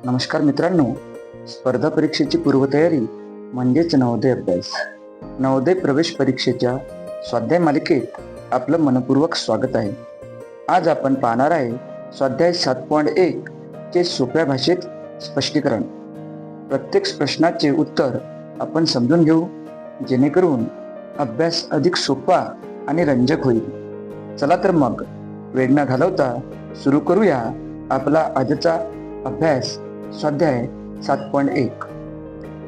नमस्कार मित्रांनो, स्पर्धा परीक्षेची पूर्वतयारी म्हणजेच नवोदय अभ्यास. नवोदय प्रवेश परीक्षेच्या स्वाध्याय मालिकेत आपलं मनपूर्वक स्वागत आहे. आज आपण पाहणार आहे स्वाध्याय 7.1 चे सोप्या भाषेत स्पष्टीकरण. प्रत्येक प्रश्नाचे उत्तर आपण समजून घेऊ, जेणेकरून अभ्यास अधिक सोपा आणि रंजक होईल. चला तर मग वेळ न घालवता सुरू करूया आपला आजचा अभ्यास. स्वाध्याय 7.1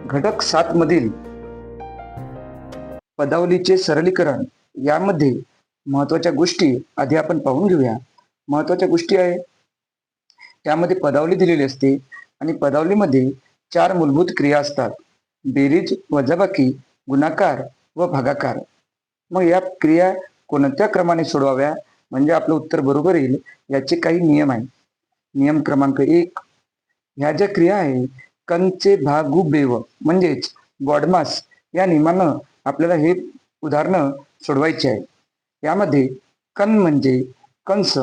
घटक 7 मधील पदावलीचे सरलीकरण. यामध्ये महत्वाच्या गोष्टी आधी आपण पाहून घेऊया. महत्वाच्या गोष्टी आहे, त्यामध्ये पदावली दिलेली असते आणि पदावलीमध्ये 4 मूलभूत क्रिया असतात: बेरीज, वजाबाकी, गुणाकार व भागाकार. मग या क्रिया कोणत्या क्रमाने सोडवाव्या म्हणजे आपलं उत्तर बरोबर येईल, याचे काही नियम आहे. नियम क्रमांक 1, ह्या ज्या क्रिया आहे कंचे भागू बेव म्हणजेच बॉडमास या नियमानं आपल्याला हे उदाहरणं सोडवायचे आहे. यामध्ये कण म्हणजे कंस,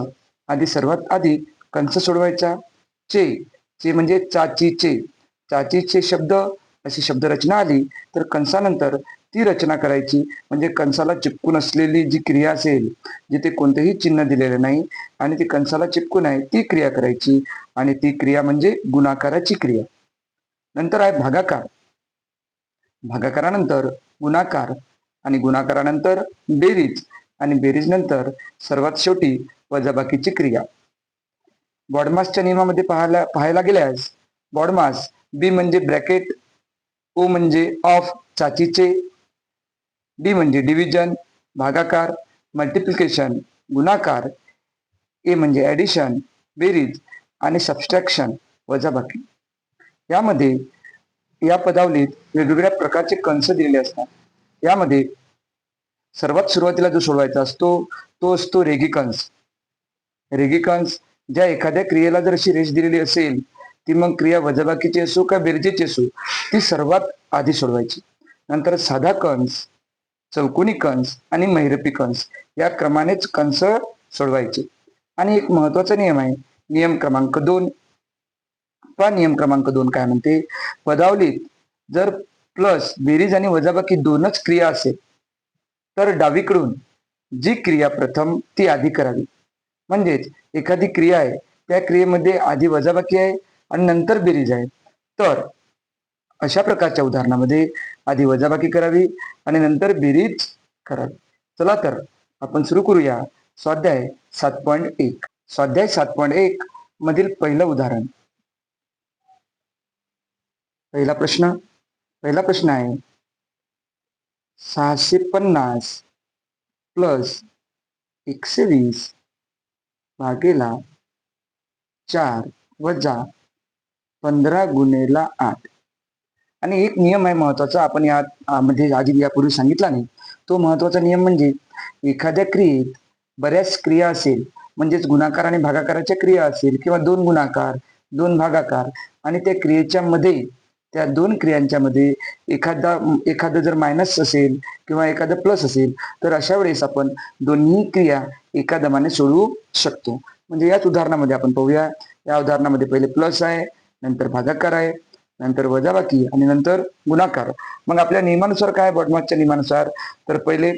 आधी सर्वात आधी कंस सोडवायचा. चे म्हणजे चाचीचे. चाचीचे शब्द अशी शब्दरचना आली तर कंसानंतर ती रचना करायची, म्हणजे कंसाला चिपकून असलेली जी क्रिया असेल, जिथे कोणतेही चिन्ह दिलेले नाही आणि ती कंसाला चिपकून आहे, ती क्रिया करायची आणि ती क्रिया म्हणजे गुणाकाराची क्रिया. नंतर आहे भागाकार. भागाकारानंतर गुणाकार आणि गुणाकारानंतर बेरीज आणि बेरीज नंतर सर्वात शेवटी वजाबाकीची क्रिया. बॉडमासच्या नियमामध्ये पाहायला गेल्यास बॉडमास बी म्हणजे ब्रॅकेट, ओ म्हणजे ऑफ चाचीचे, डी म्हणजे डिव्हिजन भागाकार, मल्टिप्लिकेशन गुणाकार, ए म्हणजे ॲडिशन बेरीज आणि सबस्ट्रॅक्शन वजाबाकी. यामध्ये या पदावलीत वेगवेगळ्या प्रकारचे कंस दिलेले असतात. यामध्ये सर्वात सुरुवातीला जो सोडवायचा असतो तो असतो रेगी कंस. रेगी कंस, ज्या एखाद्या क्रियेला जर अशी रेष दिलेली असेल, ती मग क्रिया वजाबाकीची असो का बेरजेची असो, ती सर्वात आधी सोडवायची. नंतर साधा कंस, चौकोनी कंस आणि महिरपी कंस या क्रमानेच कंस सोडवायचे. आणि एक महत्वाचा नियम आहे, नियम क्रमांक 2. नियम क्रमांक 2 काय म्हणते, पदावलीत जर प्लस, बेरीज आणि वजाबाकी दोनच क्रिया असेल तर डावीकडून जी क्रिया प्रथम ती आधी करावी. म्हणजेच एखादी क्रिया आहे, त्या क्रियेमध्ये आधी वजाबाकी आहे आणि नंतर बेरीज आहे, तर अशा प्रकारच्या उदाहरणामध्ये आधी वजाबाकी करावी आणि नंतर बेरीज करावी. चला तर आपण सुरू करूया स्वाध्याय 7.1. स्वाध्याय 7.1 मधील पहिलं उदाहरण. पहिला प्रश्न आहे 650 प्लस 120 भागेला 4 वजा 15 गुणेला 8. आणि एक नियम आहे महत्वाचा, आपण यामध्ये आधी यापूर्वी सांगितला नाही. तो महत्वाचा नियम म्हणजे एखाद्या क्रियेत बऱ्याच क्रिया असेल, म्हणजेच गुणाकार आणि भागाकाराच्या क्रिया असेल किंवा 2 गुणाकार 2 भागाकार आणि त्या क्रियेच्या मध्ये, त्या 2 क्रियांच्या मध्ये एखादं जर मायनस असेल किंवा एखादं प्लस असेल, तर अशा वेळेस आपण दोन्ही क्रिया एका दमाने सोडवू शकतो. म्हणजे याच उदाहरणामध्ये आपण पाहूया. या उदाहरणामध्ये पहिले प्लस आहे, नंतर भागाकार आहे, नंतर वजाबाकी आणि नंतर गुणाकार. मग आपल्या नियमानुसार काय, बॉडमासच्या नियमानुसार, तर पहिले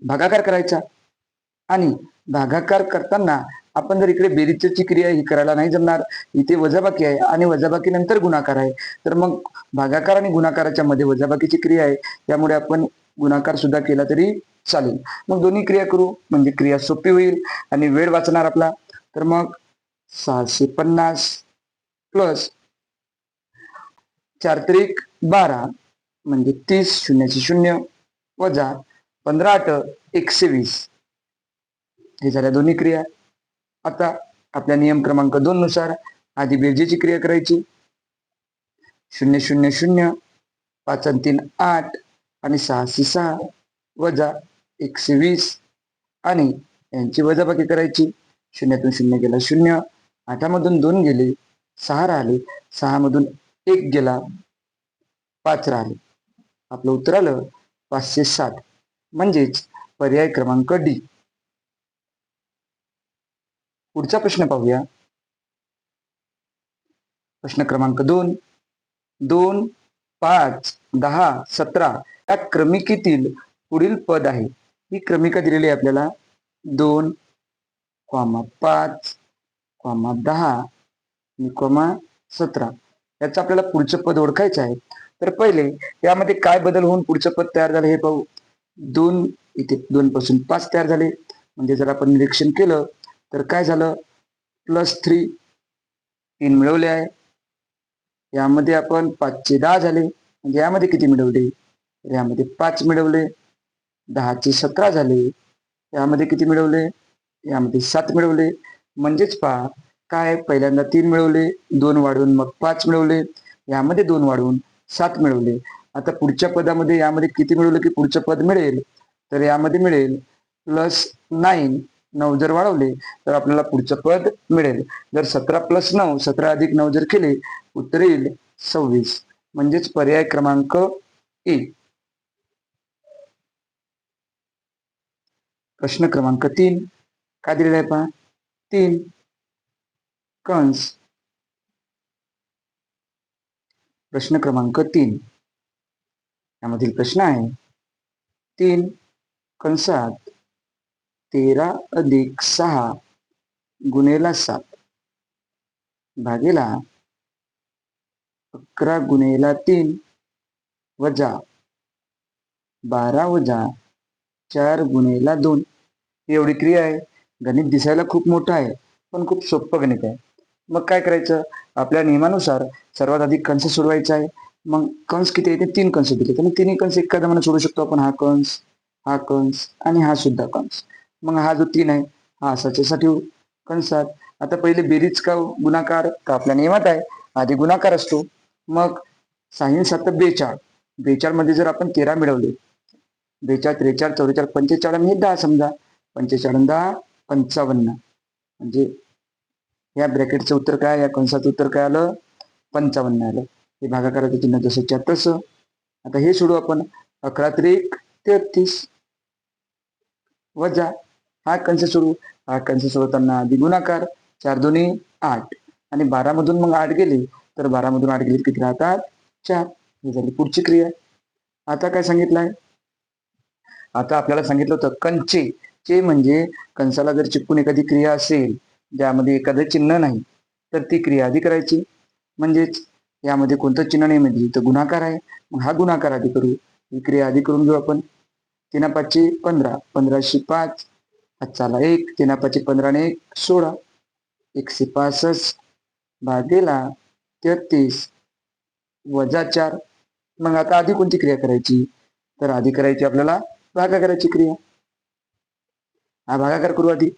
भागाकार करायचा आणि भागाकार करताना आपण जर इकडे बेरीजची क्रिया ही करायला नाही जमणार, इथे वजाबाकी आहे आणि वजाबाकी नंतर गुणाकार आहे, तर मग भागाकार आणि गुणाकाराच्या मध्ये वजाबाकीची क्रिया आहे, त्यामुळे आपण गुणाकार सुद्धा केला तरी चालेल. मग दोन्ही क्रिया करू, म्हणजे क्रिया सोपी होईल आणि वेळ वाचणार आपला. तर मग 650 प्लस 4 त्रिक 12 म्हणजे 30 शून्याची 0 वजा 15 8 120. हे झाल्या दोन्ही क्रिया. आता आपल्या नियम क्रमांक 2 नुसार आधी बेरजेची क्रिया करायची. 0 0 0 5 आणि 3 8 आणि 6 6 वजा 120 आणि यांची वजाबाकी करायची. 0तून 0 गेला 0, 8 मधून 2 गेले 6 राहिले, 6 मधून 1 गेला 5 राहिले. आपलं उत्तर आलं 560, म्हणजेच पर्याय क्रमांक डी. पुढचा प्रश्न पाहूया. प्रश्न क्रमांक 2. 2, 5, 10, 17 या क्रमिकेतील पुढील पद आहे. ही क्रमिका दिलेली आहे आपल्याला 2, 5, 10 आणि 17. याचं आपल्याला पुढचं पद ओळखायचं आहे. तर पहिले यामध्ये काय बदल होऊन पुढचं पद तयार झालं हे पाहू. 2 इथे 2 पासून 5 तयार झाले. म्हणजे जर आपण निरीक्षण केलं तर काय झालं, +3 3 मिळवले आहे. यामध्ये आपण 5 चे 10 झाले. म्हणजे यामध्ये किती मिळवले, तर यामध्ये 5 मिळवले. 10 चे 17 झाले. यामध्ये किती मिळवले, यामध्ये 7 मिळवले. म्हणजेच पहा काय, पहिल्यांदा 3 मिळवले, 2 वाढवून मग 5 मिळवले, यामध्ये 2 वाढवून 7 मिळवले. आता पुढच्या पदामध्ये यामध्ये किती मिळवलं की पुढचं पद मिळेल, तर यामध्ये मिळेल +9. 9 जर वाढवले तर आपल्याला पुढचं पद मिळेल. जर 17 + 9 17 + 9 जर केले उत्तर येईल 26. म्हणजेच पर्याय क्रमांक ए. प्रश्न क्रमांक 3 काय दिलेला आहे पहा, 3 कंस. प्रश्न क्रमांक 3 यामधील प्रश्न आहे 3 कंसात 13 + 6 गुणेला 7 भागेला 11 गुणेला 3 वजा 12 वजा 4 गुणेला 2. एवढी क्रिया आहे. गणित दिसायला खूप मोठं आहे पण खूप सोपं गणित आहे. मग काय करायचं, आपल्या नियमानुसार सर्वात आधी कंस सोडवायचा आहे. मग कंस किती आहे, ते 3 कंस दिले तर तिन्ही कंस एका दमाने सोडू शकतो आपण. हा कंस आणि हा सुद्धा कंस. मग हा जो 3 आहे हा असाच ठेवू कंसात. आता पहिले बेरीज का गुणाकार, तर आपल्या नियमात आहे आधी गुणाकार असतो. मग 6 7 42. 42 मध्ये जर आपण 13 मिळवले, 42 43 44 45 आणि 10 समजा, 45 10 55. म्हणजे या ब्रॅकेटचं उत्तर काय, या कंसाचं उत्तर काय आलं, 55 आलं. हे भागाकाराचं चिन्ह जसंच्या तसं. आता हे सोडू आपण. 11 3 33 वजा हा कंस सोडू. हा कंस सोडवताना आधी गुणाकार, 4 2 8 आणि 12 मधून मग 8 गेले तर 12 मधून 8 गेले किती राहतात, 4. ही झाली पुढची क्रिया. आता काय सांगितलंय, आता आपल्याला सांगितलं होतं कंचे. चे म्हणजे कंसाला जर चिपकून एखादी क्रिया असेल ज्यामध्ये एखादं चिन्ह नाही तर ती क्रिया आधी करायची. म्हणजेच यामध्ये कोणतं चिन्ह नाही म्हणजे इथं गुणाकार आहे, मग हा गुणाकार आधी करू. ही क्रिया आधी करून घेऊ आपण. 3 5 15 15 5 5 1 3 5 15 आणि 1 16 165 भागेला 33 वजा 4. मग आता आधी कोणती क्रिया करायची, तर आधी करायची आपल्याला भागाकाराची क्रिया. हा भागाकार करू आधी.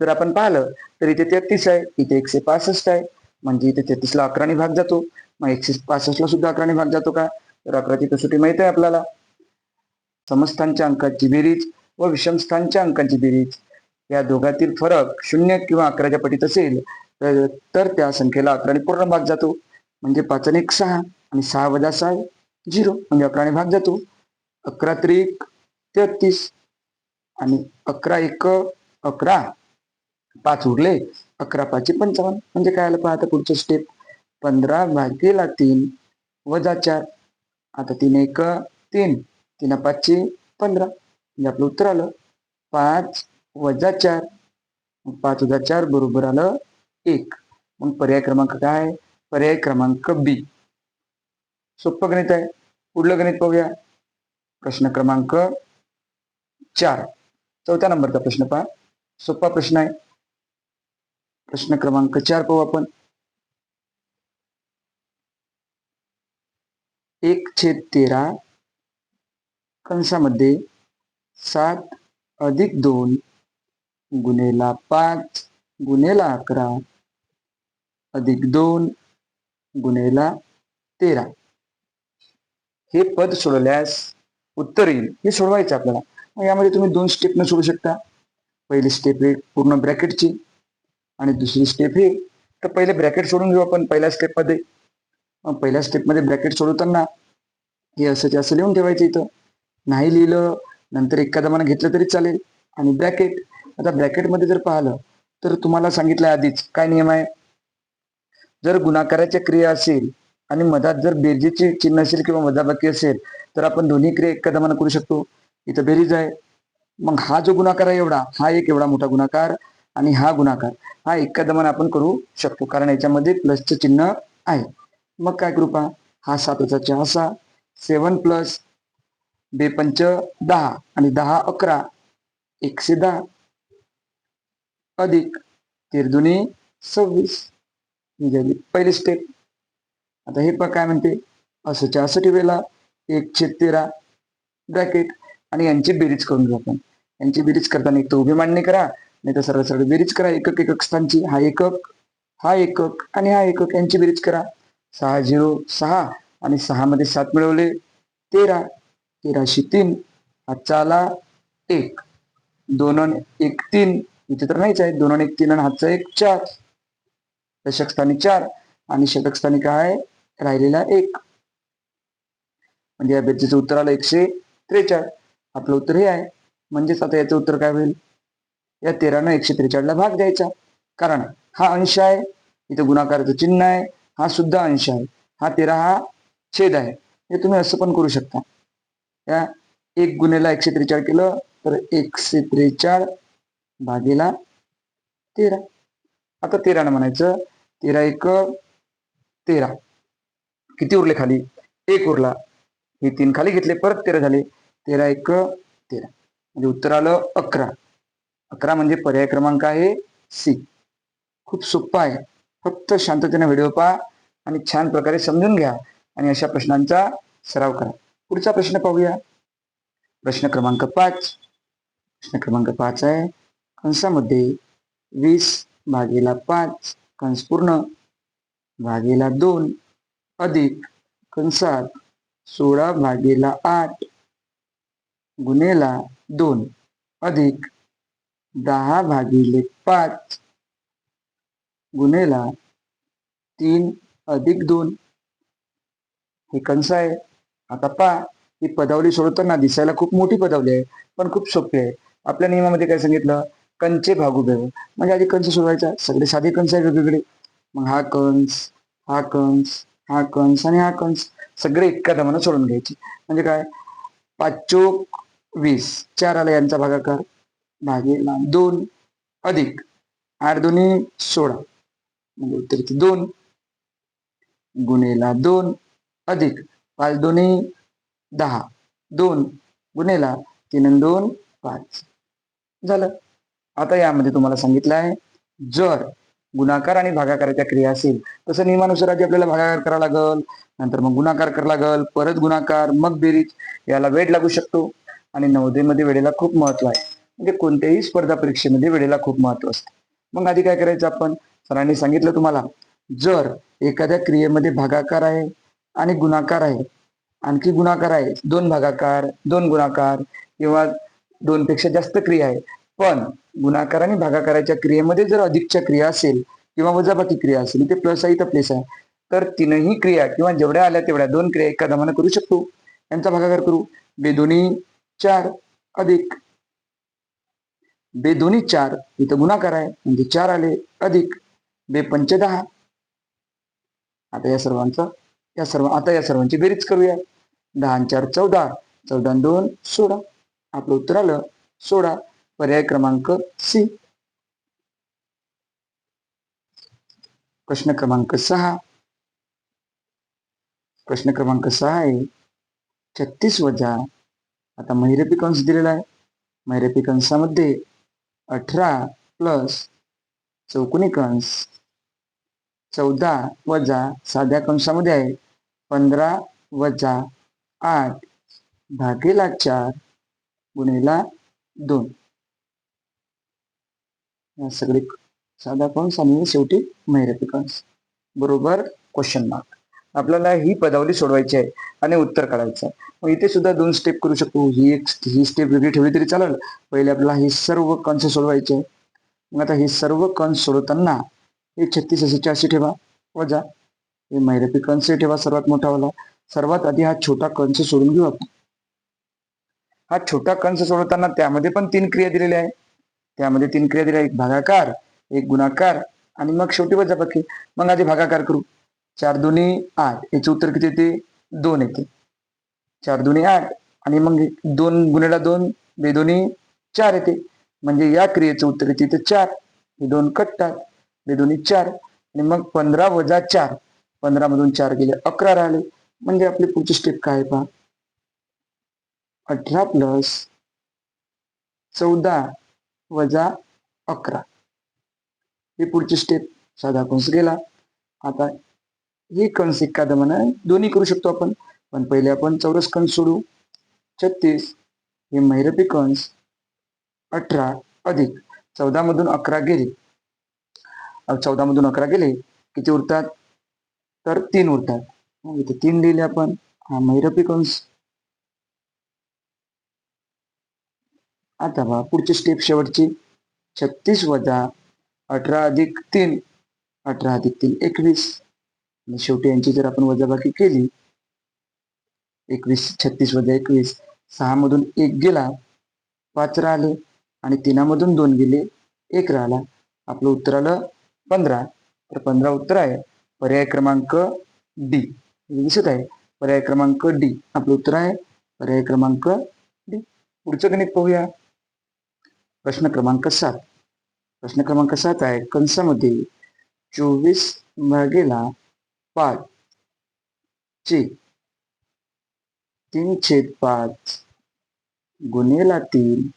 जर आपण पाहिलं तर इथे 33 आहे, इथे 165 आहे. म्हणजे इथे 33 ला 11 ने भाग जातो, मग 165 ला सुद्धा 11 ने भाग जातो का, तर 11ची कसोटी माहिती आहे आपल्याला. समस्थानच्या अंकाची बेरीज व विषमस्थानच्या अंकाची बेरीज या दोघातील फरक 0 किंवा 11च्या पटीत असेल तर त्या संख्येला 11 ने पूर्ण भाग जातो. म्हणजे 5 आणि 1 6 आणि 6 वजा 6 0 म्हणजे 11 ने भाग जातो. 11 3 33 आणि 11 1 11 5 उरले, 11 5 55. म्हणजे काय आलं पहा आता पुढचं स्टेप, 15 भागेला 3 वजा 4. आता 3 1 3 3 5 15. म्हणजे आपलं उत्तर आलं 5 वजा 4. 5 वजा 4 बरोबर आलं 1. मग पर्याय क्रमांक काय, पर्याय क्रमांक बी. सोपं गणित आहे. पुढलं गणित पाहूया. प्रश्न क्रमांक 4, 4थ्या नंबरचा प्रश्न पहा. सोपा प्रश्न आहे. प्रश्न क्रमांक 4 पाहू आपण. 1/13 कंसामध्ये 7 + 2 गुणेला 5 गुणेला 11 अधिक 2 गुणेला 13 हे पद सोडवल्यास उत्तर येईल. हे सोडवायचं आपल्याला. मग यामध्ये तुम्ही 2 स्टेपनं सोडू शकता. पहिली स्टेप आहे पूर्ण ब्रॅकेटची आणि दुसरी स्टेप हे, तर पहिले ब्रॅकेट सोडून घेऊ आपण पहिल्या स्टेपमध्ये. पहिल्या स्टेपमध्ये ब्रॅकेट सोडवताना हे असं लिहून ठेवायचं इथं. नाही लिहिलं नंतर एका दमानं घेतलं तरी चालेल. आणि ब्रॅकेट, आता ब्रॅकेटमध्ये जर पाहिलं तर तुम्हाला सांगितलं आधीच काय नियम आहे, जर गुणाकाराच्या क्रिया असेल आणि मधात जर बेरजेचे चिन्ह असेल किंवा वजाबाकी असेल तर आपण दोन्ही क्रिया एका दमानं करू शकतो. इथं बेरीज आहे, मग हा जो गुणाकार आहे एवढा, हा एक एवढा मोठा गुणाकार आणि हा गुणाकार हा एका दमानं आपण करू शकतो, कारण याच्यामध्ये प्लसचं चिन्ह आहे. मग काय करू पहा, हा 7 6 7 प्लस 2 पंच 10 आणि 10 11 110 अधिक 13 दुनी 26 ही झाली पहिली स्टेप. आता हे पहा काय म्हणते, असंच्या असं ठेवायला 1/13 ब्रॅकेट आणि यांची बेरीज करून घेऊ आपण. यांची बेरीज करताना एक तर उभी मांडणी करा, नाही तर सरळ सरळ बेरीज करा. एकक एकक स्थानची, हा एकक आणि हा एकक यांची बेरीज करा. 6 0 6 आणि 6 मध्ये 7 मिळवले 13, 13शी 3 हातचा आला 1, 2 आणि 1 3 इथे तर नाहीच आहे, 2 आणि 1 3 आणि हातचा 1 4, दशक स्थानी 4 आणि शतक स्थानी काय राहिलेला 1, म्हणजे या बेरजेचं उत्तर आलं 143. आपलं उत्तर हे आहे. म्हणजेच आता याचं उत्तर काय होईल, या 13नं 143ला भाग द्यायचा, कारण हा अंश आहे, इथं गुणाकाराचं चिन्ह आहे, हा सुद्धा अंश आहे, हा 13 हा छेद आहे. हे तुम्ही असं पण करू शकता. या 1 गुणेला 143 केलं तर 143 भागीला 13. आता 13नं म्हणायचं 13 1 13, किती उरले खाली, 1 उरला, हे 3 खाली घेतले, परत 13 झाले, 13 1 13, म्हणजे उत्तर आलं 11. 11 म्हणजे पर्याय क्रमांक आहे सी. खूप सोपं आहे, फक्त शांततेने व्हिडिओ पहा आणि छान प्रकारे समजून घ्या आणि अशा प्रश्नांचा सराव करा. पुढचा प्रश्न पाहूया. प्रश्न क्रमांक 5. प्रश्न क्रमांक 5 आहे, कंसामध्ये 20/5 कंस पूर्ण भागीला 2 अधिक कंसात 16/8 गुणेला 2 अधिक 10/5 गुणेला 3 अधिक 2 हे कंस आहे. आता पहा, ही पदावली सोडवताना दिसायला खूप मोठी पदावली आहे, पण खूप सोपी आहे. आपल्या नियमामध्ये काय सांगितलं, कंचे भागुभेव, म्हणजे आधी कंस सोडवायचा. सगळे साधे कंस आहे वेगवेगळे, मग हा कंस, हा कंस, हा कंस आणि हा कंस सगळे एका दमानं सोडून घ्यायचे. म्हणजे काय, 5 चोक 20, 4 आला यांचा भागाकार भागीला 2 अधिक 8 दुनी 16 म्हणजे उत्तर 2 गुणेला 2 अधिक 5 दुनी 10, 2 गुणेला 3 आणि 2 5 झालं. आता यामध्ये तुम्हाला सांगितलं आहे, जर गुणाकार आणि भागाकाराच्या क्रिया असेल तसं नियमानुसार आधी आपल्याला भागाकार करावा लागल, नंतर मग गुणाकार करावा लागल, परत गुणाकार, मग बेरीज. याला वेळ लागू शकतो आणि नवोदयमध्ये वेळेला खूप महत्व आहे. म्हणजे कोणत्याही स्पर्धा परीक्षेमध्ये वेळेला खूप महत्व असते. मग आधी काय करायचं आपण, सरांनी सांगितलं तुम्हाला, जर एखाद्या क्रियेमध्ये भागाकार आहे आणि गुणाकार आहे, आणखी गुणाकार आहे, 2 भागाकार 2 गुणाकार किंवा 2 पेक्षा जास्त क्रिया आहे, पण गुणाकार आणि भागाकाराच्या क्रियेमध्ये जर अधिकच्या क्रिया असेल किंवा वजाबाकी क्रिया असेल, इथे प्लस आहे इथं प्लस आहे, तर तीनही क्रिया किंवा जेवढ्या आल्या तेवढ्या 2 क्रिया एका दमानं करू शकतो. यांचा भागाकार करू. 2 दुनी 4 अधिक 2 दुनी 4 इथं गुणाकार आहे म्हणजे 4 आले अधिक 2 पंच 10. आता या सर्वांची बेरीज करूया. 10 आणि 4 14, 14 आणि 2 16. आपलं उत्तर आलं 16. पर्याय क्रमांक सी. प्रश्न क्रमांक 6. प्रश्न क्रमांक 6 आहे, 36 वजा, आता महिरपी कंस दिलेला आहे, महिरपी कंसामध्ये 18 प्लस चौकोनी कंस 14 वजा साध्या कंसामध्ये आहे 15 वजा 8 भागीला 4 गुणिला 2. या सगळे साधा कंस आणि शेवटी महिरपी कंस बरोबर क्वेश्चन मार्क. आपल्याला ही पदावली सोडवायची आहे आणि उत्तर काढायचं आहे. मग इथे सुद्धा 2 स्टेप करू शकतो. ही स्टेप वेगळी ठेवली तरी चालेल. पहिले आपल्याला हे सर्व कंस सोडवायचे आहे. मग आता हे सर्व कंस सोडवताना हे 36 असे असे ठेवा वजा हे महिरपी कंस ठेवा सर्वात मोठा वाला. सर्वात आधी हा छोटा कंस सोडून घेऊ आपण. हा छोटा कंस सोडवताना त्यामध्ये पण 3 क्रिया दिलेल्या आहेत. त्यामध्ये 3 क्रिया दिल्या, एक भागाकार, एक गुणाकार आणि मग शेवटी वजाबाकी. मग आधी भागाकार करू. 4 दुनी 8, याचे उत्तर किती येते? 2 येते. 4 दुनी 8 आणि मग 2 गुणिला 2 बेदोनी 4 येते. म्हणजे या क्रियेचं उत्तर येते इथे 4. हे 2 कटतात, बेदोनी 4 आणि मग 15 वजा 4, 15 मधून 4 गेले 11 राहिले. म्हणजे आपली पुढची स्टेप काय पहा, 18 प्लस 14 वजा 11. ही पुढची स्टेप. साधा कंस गेला. आता ही कंस एका दमानं दोन्ही करू शकतो आपण, पण पहिले आपण चौरस कंस सोडू. 36 हे महिरपी कंस 18 अधिक 14 मधून 11 गेले. 14 मधून 11 गेले किती उरतात? तर 3 उरतात. मग इथे 3 लिहिले आपण. हा महिरपी कंस. आता पहा पुढची स्टेप शेवटची. 36 वजा 18 अधिक 3, 18 अधिक 3 21. आणि शेवटी यांची जर आपण वजाबाकी केली, 21 36 वजा 21, 6 मधून 1 गेला 5 राहिले आणि 3 मधून 2 गेले 1 राहिला. आपलं उत्तर आलं 15. तर 15 उत्तर आहे पर्याय क्रमांक डी. दिसत आहे पर्याय क्रमांक डी आपलं उत्तर आहे. पर्याय क्रमांक डी. पुढचं गणित पाहूया. प्रश्न क्रमांक 7. प्रश्न क्रमांक 7 आहे कंसामध्ये 24 भागेला 5 चे 3/5 गुणेला 3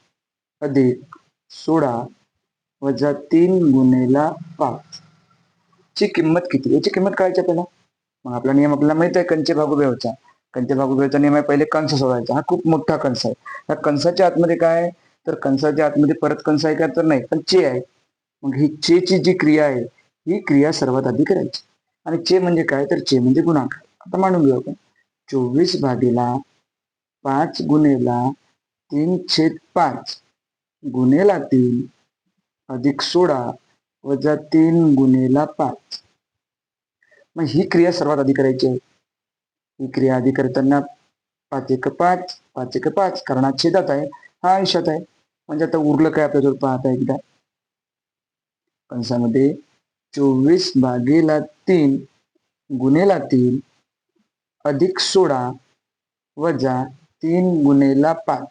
अधिक 16 वजा 3 गुणेला 5 ची किंमत किती? याची किंमत काढायची आपल्याला. मग आपला नियम आपल्याला माहित आहे कंचे भागोबेवचा. कंचे भागोबेवचा नियम आहे पहिले कंस सोडवायचा. हा खूप मोठा कंस आहे. या कंसाच्या आतमध्ये काय आहे? तर कंसाच्या आतमध्ये परत कंस आहे का? तर नाही, पण चे आहे. मग ही चे ची जी क्रिया आहे ही क्रिया सर्वात आधी करायची. आणि चे म्हणजे काय? तर चे म्हणजे गुणाकार. आता मांडून घेऊ आपण. 24 भागेला 5 गुणेला 3/5 गुणेला 3 अधिक 16 वजा 3 गुणेला 5. मग ही क्रिया सर्वात आधी करायची आहे. ही क्रिया आधी करताना 5 एक 5, 5 एक 5, कारण हा छेदात आहे, हा अंशात आहे. म्हणजे आता उरलं काय आपल्याजवळ पाहता एकदा. कंसामध्ये 24 भागेला 3 गुणेला 3 अधिक 16 वजा 3 गुणेला 5.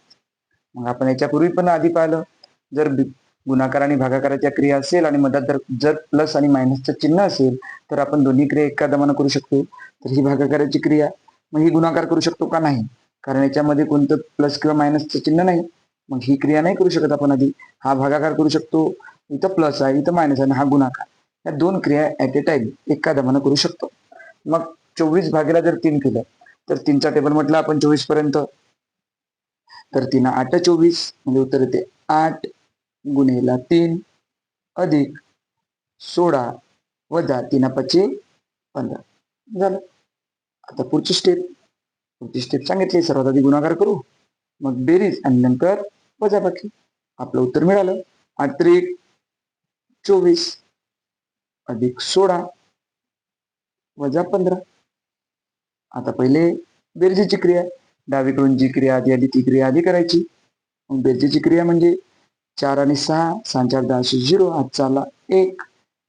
मग आपण याच्यापूर्वी पण आधी पाहिलं, जर गुणाकार आणि भागाकाराच्या क्रिया असेल आणि मधात जर प्लस आणि मायनसचं चिन्ह असेल तर आपण दोन्ही क्रिया एका दमानं करू शकतो. तर ही भागाकाराची क्रिया. मग ही गुणाकार करू शकतो का? नाही, कारण याच्यामध्ये कोणतं प्लस किंवा मायनसचं चिन्ह नाही. मग ही क्रिया नाही करू शकत आपण आधी. हा भागाकार करू शकतो. इथं प्लस आहे, इथं मायनस आहे आणि हा गुणाकार. या दोन क्रिया ऍट ए टाइम एका दमानं करू शकतो. मग 24 भागेला जर 3 केलं तर 3चा टेबल म्हटलं आपण 24 पर्यंत. तर 3 8 24 म्हणजे उत्तर येते 8 गुणेला 3 अधिक 16 वजा 3 5 15 झालं. आता पुढची स्टेप सांगितली. सर्वात आधी गुणाकार करू, मग बेरीज आणि नंतर वजाबाकी. आपलं उत्तर मिळालं 8 त्रिक 24 अधिक 16 वजा 15. आता पहिले बेरजेची क्रिया. डावीकडून जी क्रिया आधी आली ती क्रिया आधी करायची. मग बेरजेची क्रिया म्हणजे 4 आणि 6, 6 4 10 0, हात चालला 1,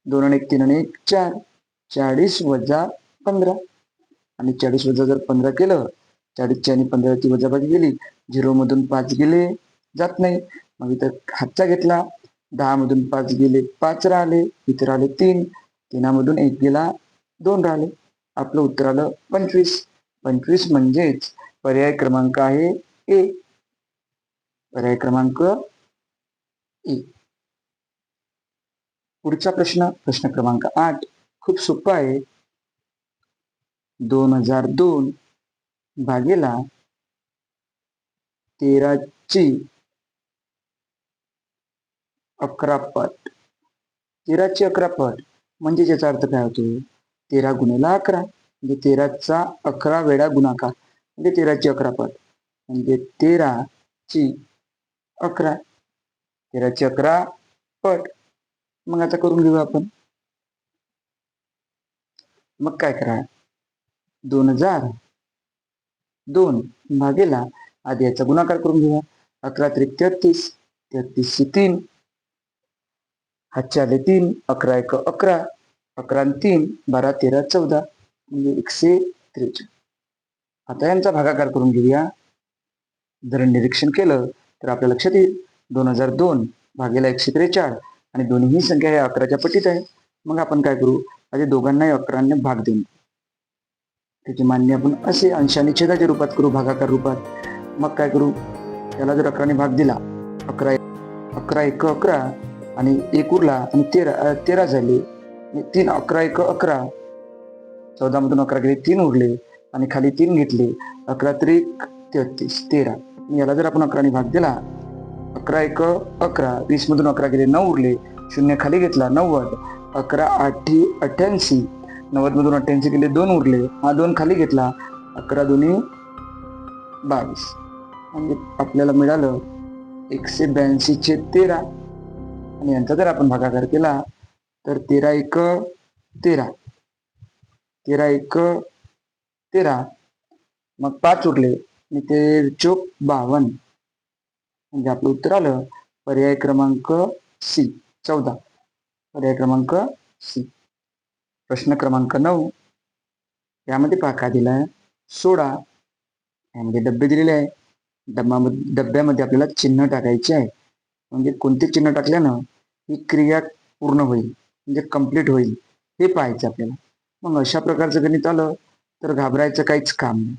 2 आणि 1 3 आणि 1 4, 40 वजा 15. आणि 40 वजा जर 15 केलं, 40ची आणि 15ची वजाबाकी गेली, 0 मधून 5 गेले जात नाही. मग इथं हातचा घेतला, 10 मधून 5 गेले 5 राहिले, इथे राहिले 3, 3 मधून 1 गेला 2 राहिले. आपलं उत्तर आलं 25. 25 म्हणजेच पर्याय क्रमांक आहे ए. पर्याय क्रमांक ए. पुढचा प्रश्न क्रमांक 8 खूप सोपा आहे. 2002 भागेला 13ची 11 पट. 13ची 11 पट म्हणजे याचा अर्थ काय होतो? 13 गुणिला 11 म्हणजे 13चा 11 वेळा गुणाकार म्हणजे 13ची 11 पट म्हणजे 13ची 11. 13ची 11 पट. मग आता करून घेऊ आपण. मग काय करा, 2002 भागेला आधी याचा गुणाकार करून घेऊया. 11 त्रिक 33, 33 3 हातचे आले 3, 11 एक 11, 11 आणि 3 12 13 14 म्हणजे 143. आता यांचा भागाकार करून घेऊया. जर निरीक्षण केलं तर आपल्या लक्षात येईल 2002 भागीला 143 आणि दोन्ही संख्या ह्या 11च्या पटीत आहे. मग आपण काय करू, आधी दोघांनाही 11ने भाग देऊ. त्याची मांडणी आपण असे अंश आणि छेदाच्या रूपात करू, भागाकार रूपात. मग काय करू, त्याला जर 11ने भाग दिला, 11 एक 11 आणि 1 उरला आणि 13 झाले. 3 11 एक 11, 14 मधून 11 गेले 3 उरले आणि खाली 3 घेतले. 11 त्रिक 33 13. याला जर आपण 11ने भाग दिला, 11 एक 11, 20 मधून 11 गेले 9 उरले, 0 खाली घेतला 90, 11 8 88, 90 मधून 88 गेले 2 उरले, हा 2 खाली घेतला, 11 दोन्ही 22. म्हणजे आपल्याला मिळालं 182/13. आणि यांचा जर आपण भागाकार केला तर 13 एक 13, 13 एक 13, मग 5 उरले आणि ते 52. म्हणजे आपलं उत्तर आलं पर्याय क्रमांक सी 14. पर्याय क्रमांक सी. प्रश्न क्रमांक 9. यामध्ये पहा काय दिलाय, सोडा. यामध्ये डब्बे दिलेले आहे. डब्यामध्ये आपल्याला चिन्ह टाकायचे आहे. म्हणजे कोणते चिन्ह टाकल्यानं ही क्रिया पूर्ण होईल, म्हणजे कंप्लीट होईल, हे पाहायचं आपल्याला. मग अशा प्रकारचं गणित आलं तर घाबरायचं काहीच काम नाही.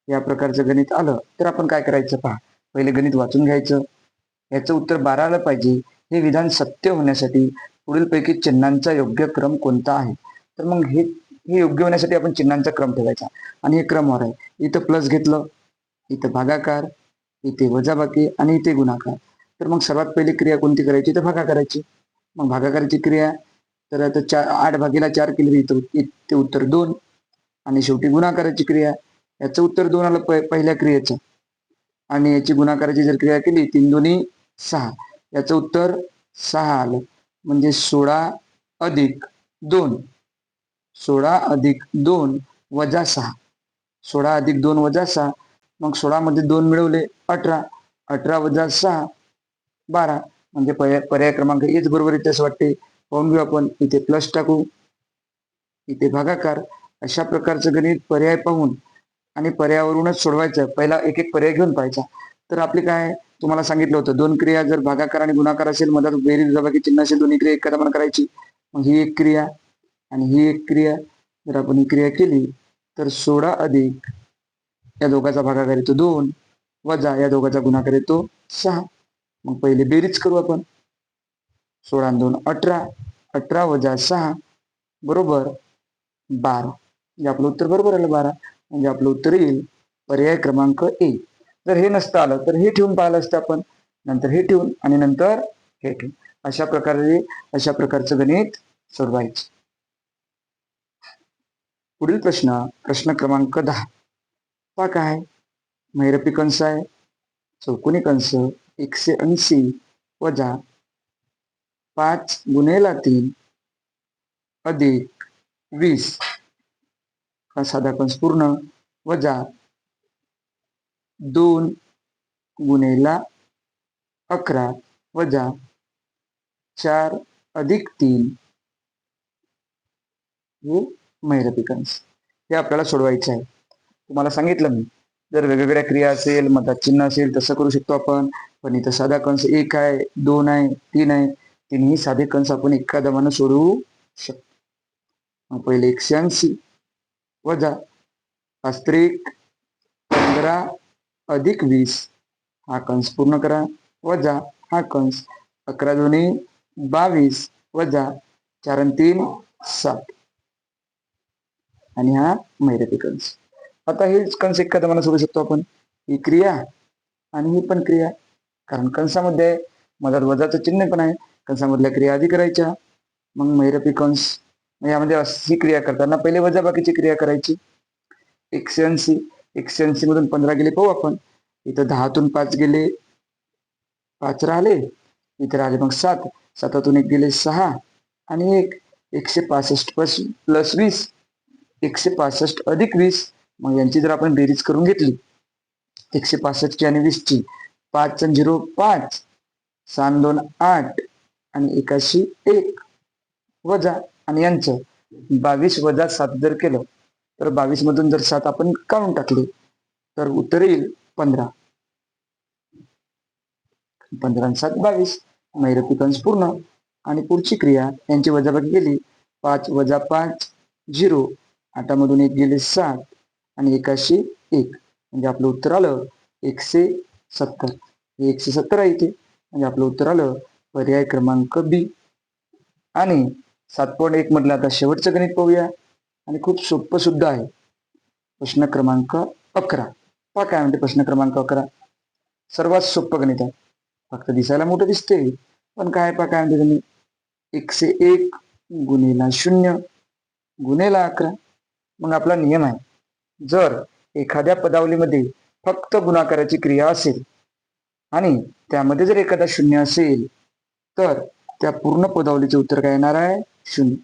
या प्रकारचं गणित आलं तर आपण काय करायचं पहा, पहिले गणित वाचून घ्यायचं. याचं उत्तर 12 आलं पाहिजे. हे विधान सत्य होण्यासाठी पुढीलपैकी चिन्हांचा योग्य क्रम कोणता आहे. तर मग हे योग्य होण्यासाठी आपण चिन्हांचा क्रम ठेवायचा आणि हे क्रमवार आहे. इथं प्लस घेतलं, इथं भागाकार, इथे वजाबाकी आणि इथे गुणाकार. तर मग सर्वात पहिली क्रिया कोणती करायची, तर भागाकाराची. मग भागाकाराची क्रिया तर आता 8 भागीला 4 केली, इथे उत्तर 2. आणि शेवटी गुणाकाराची क्रिया, याचं उत्तर 2 आलं पहिल्या क्रियेचं. आणि याची गुणाकाराची जर क्रिया केली 3 दोन्ही 6, याचं उत्तर 6 आलं. म्हणजे 16 अधिक 2, 16 अधिक 2 वजा 6, 16 अधिक 2 वजा 6. मग 16 मध्ये 2 मिळवले 18, 18 वजा 6 12. म्हणजे पर्याय क्रमांक हेच बरोबर येते असं वाटते. पाहून घेऊ आपण. इथे प्लस टाकू, इथे भागाकार. अशा प्रकारचं गणित पर्याय पाहून आणि पर्यावरूनच सोडवायचं. पहिला एक एक पर्याय घेऊन पाहायचा. तर आपली काय तुम्हाला सांगितलं होतं, 2 क्रिया जर भागाकार आणि गुणाकार असेल, मधात बेरीज वजाबाकी चिन्ह असेल, दोन्ही क्रिया एका दमानं करायची. मग ही एक क्रिया आणि ही एक क्रिया. जर आपण ही क्रिया केली तर 16 अधिक या दोघाचा भागाकार येतो 2 वजा या दोघाचा गुणाकार येतो 6. मग पहिले बेरीज करू आपण. 16 आणि 2 18, 18 वजा 6 बरोबर 12. म्हणजे आपलं उत्तर बरोबर आलं 12. म्हणजे आपलं उत्तर येईल पर्याय क्रमांक ए. जर हे नसतं आलं तर हे ठेवून पाहिलं असतं आपण, नंतर हे ठेवून आणि नंतर हे ठेवून. अशा प्रकारचं गणित सोडवायचं. पुढील प्रश्न क्रमांक 10. पहा काय, महिरपी कंस आहे, चौकोनी कंस 180 वजा 5 गुणेला 3 अधिक 20 हा साधा कंस पूर्ण वजा 2 गुणेला 11 वजा 4 अधिक 3 हे महिरपी कंस. हे आपल्याला सोडवायचे आहे. तुम्हाला सांगितलं मी, जर वेगवेगळ्या क्रिया असेल, मधात चिन्ह असेल, तसं करू शकतो आपण. पण इथं साधा कंस 1 आहे, 2 आहे, 3 आहे. तिन्ही साधे कंस आपण एका दमानं सोडवू शकतो. मग पहिले 180 वजा 5 15 अधिक 20 हा कंस पूर्ण करा वजा हा कंस 11 दोन्ही 22 वजा 4 आणि 3 7 आणि हा महिरपी कंस. आता हेच कंस एका दमानं सोडू शकतो आपण. ही क्रिया आणि ही पण क्रिया, कारण कंसामध्ये मधात वजाचं चिन्ह पण आहे. कंसामधल्या क्रिया आधी करायच्या, मग महिरपी कंस. यामध्ये अशी क्रिया करताना पहिले वजाबाकीची क्रिया करायची. 180 मधून 15 गेले पाहू आपण. इथं 10तून 5 गेले 5 राहिले, इथे राहिले मग 7, 7तून 1 गेले 6 आणि 1. 165 प्लस 20, 165 अधिक 20. मग यांची जर आपण बेरीज करून घेतली 165 ची आणि 20 ची, 5 आणि 0 5, 6 2 8 आणि 81 वजा आणि यांचं 22 वजा 7 जर केलं तर 22 मधून जर 7 आपण काढून टाकले तर उत्तर येईल 15. 15 आणि 7 22. मैरपी कंस पूर्ण. आणि पुढची क्रिया यांची वजाबाकी केली. 5 वजा 5 0. 8 मधून 1 गेले 7 आणि 81 म्हणजे आपलं उत्तर आलं 170. हे 170 आहे इथे म्हणजे आपलं उत्तर आलं पर्याय क्रमांक बी. आणि 7.1 मधलं आता शेवटचं गणित पाहूया आणि खूप सोपं सुद्धा आहे. प्रश्न क्रमांक 11. पहा काय म्हणते प्रश्न क्रमांक 11. सर्वात सोपं गणित आहे. फक्त दिसायला मोठं दिसते पण काय पहा काय म्हणते तुम्ही. 101 गुणिला 0 गुणिला 11. मग आपला नियम आहे जर एखाद्या पदावलीमध्ये फक्त गुणाकाराची क्रिया असेल आणि त्यामध्ये जर एखादा 0 असेल तर त्या पूर्ण पदावलीचे उत्तर काय येणार आहे 0.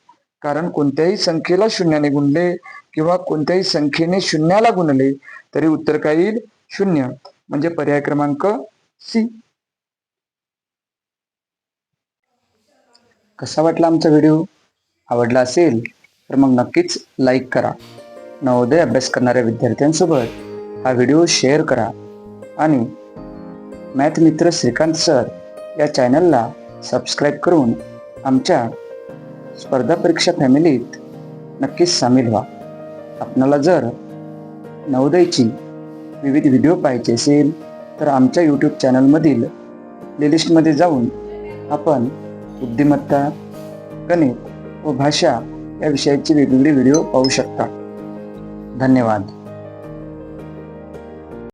कारण कोणत्याही संख्येला 0ने गुणले किंवा कोणत्याही संख्येने 0ला गुणले तरी उत्तर काय येईल 0. म्हणजे पर्याय क्रमांक सी. कसा वाटला आमचा व्हिडिओ? आवडला असेल तर मग नक्कीच लाईक करा. नवोदय अभ्यास करणाऱ्या विद्यार्थ्यांसोबत हा व्हिडिओ शेअर करा आणि मॅथ मित्र श्रीकांत सर या चॅनलला सबस्क्राईब करून आमच्या स्पर्धा परीक्षा फॅमिलीत नक्कीच सामील व्हा. आपणाला जर नवोदयची विविध व्हिडिओ पाहायचे असेल तर आमच्या यूट्यूब चॅनलमधील प्लेलिस्टमध्ये जाऊन आपण बुद्धिमत्ता, गणित व भाषा या विषयाचे वेगवेगळे व्हिडिओ पाहू शकता. धन्यवाद.